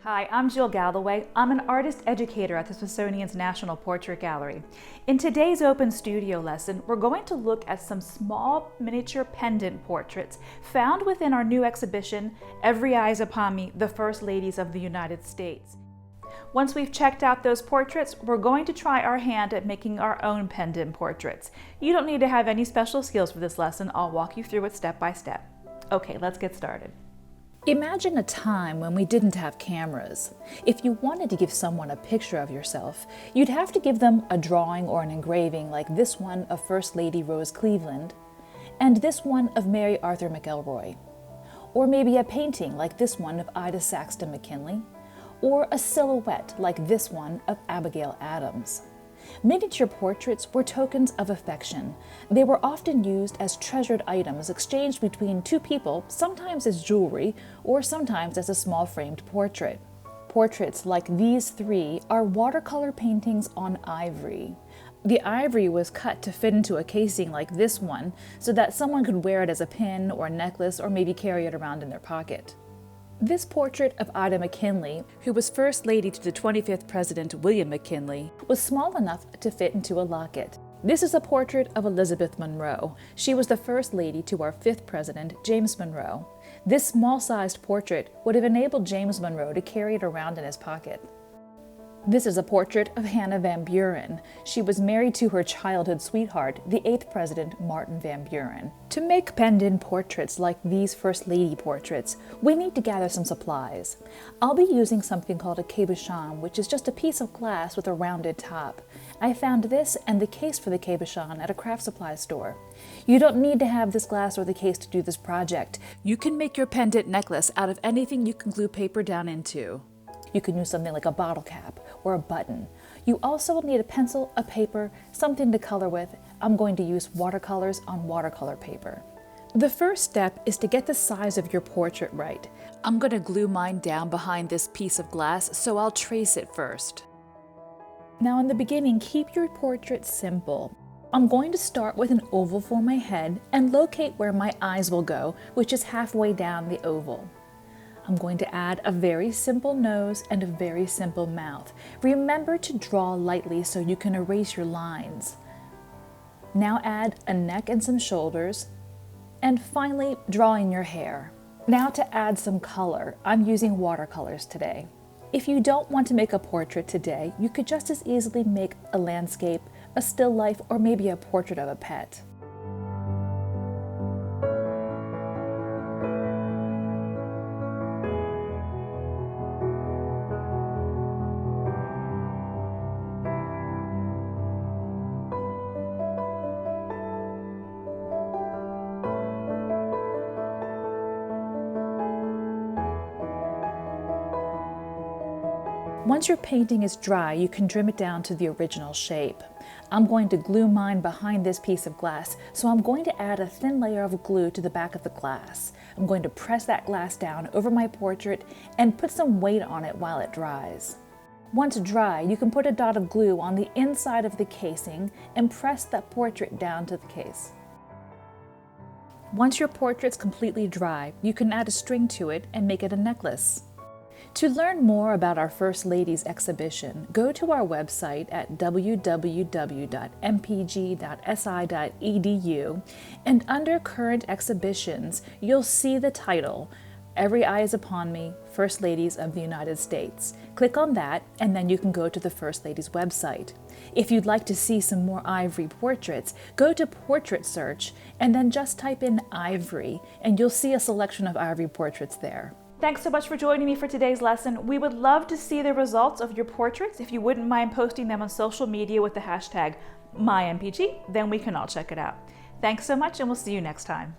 Hi, I'm Jill Galloway. I'm an artist educator at the Smithsonian's National Portrait Gallery. In today's open studio lesson, we're going to look at some small miniature pendant portraits found within our new exhibition, Every Eye is Upon Me, the First Ladies of the United States. Once we've checked out those portraits, we're going to try our hand at making our own pendant portraits. You don't need to have any special skills for this lesson. I'll walk you through it step by step. Okay, let's get started. Imagine a time when we didn't have cameras. If you wanted to give someone a picture of yourself, you'd have to give them a drawing or an engraving like this one of First Lady Rose Cleveland, and this one of Mary Arthur McElroy. Or maybe a painting like this one of Ida Saxton McKinley, or a silhouette like this one of Abigail Adams. Miniature portraits were tokens of affection. They were often used as treasured items exchanged between two people, sometimes as jewelry, or sometimes as a small framed portrait. Portraits like these three are watercolor paintings on ivory. The ivory was cut to fit into a casing like this one, so that someone could wear it as a pin or a necklace or maybe carry it around in their pocket. This portrait of Ida McKinley, who was First Lady to the 25th President William McKinley, was small enough to fit into a locket. This is a portrait of Elizabeth Monroe. She was the First Lady to our 5th President, James Monroe. This small-sized portrait would have enabled James Monroe to carry it around in his pocket. This is a portrait of Hannah Van Buren. She was married to her childhood sweetheart, the 8th President Martin Van Buren. To make pendant portraits like these First Lady portraits, we need to gather some supplies. I'll be using something called a cabochon, which is just a piece of glass with a rounded top. I found this and the case for the cabochon at a craft supply store. You don't need to have this glass or the case to do this project. You can make your pendant necklace out of anything you can glue paper down into. You can use something like a bottle cap or a button. You also will need a pencil, a paper, something to color with. I'm going to use watercolors on watercolor paper. The first step is to get the size of your portrait right. I'm going to glue mine down behind this piece of glass, so I'll trace it first. Now in the beginning, keep your portrait simple. I'm going to start with an oval for my head and locate where my eyes will go, which is halfway down the oval. I'm going to add a very simple nose and a very simple mouth. Remember to draw lightly so you can erase your lines. Now add a neck and some shoulders, and finally draw in your hair. Now to add some color, I'm using watercolors today. If you don't want to make a portrait today, you could just as easily make a landscape, a still life, or maybe a portrait of a pet. Once your painting is dry, you can trim it down to the original shape. I'm going to glue mine behind this piece of glass, so I'm going to add a thin layer of glue to the back of the glass. I'm going to press that glass down over my portrait and put some weight on it while it dries. Once dry, you can put a dot of glue on the inside of the casing and press that portrait down to the case. Once your portrait's completely dry, you can add a string to it and make it a necklace. To learn more about our First Ladies exhibition, go to our website at www.mpg.si.edu, and under Current Exhibitions, you'll see the title, Every Eye is Upon Me, First Ladies of the United States. Click on that, and then you can go to the First Ladies website. If you'd like to see some more ivory portraits, go to Portrait Search, and then just type in ivory, and you'll see a selection of ivory portraits there. Thanks so much for joining me for today's lesson. We would love to see the results of your portraits. If you wouldn't mind posting them on social media with the hashtag MyMPG, then we can all check it out. Thanks so much, and we'll see you next time.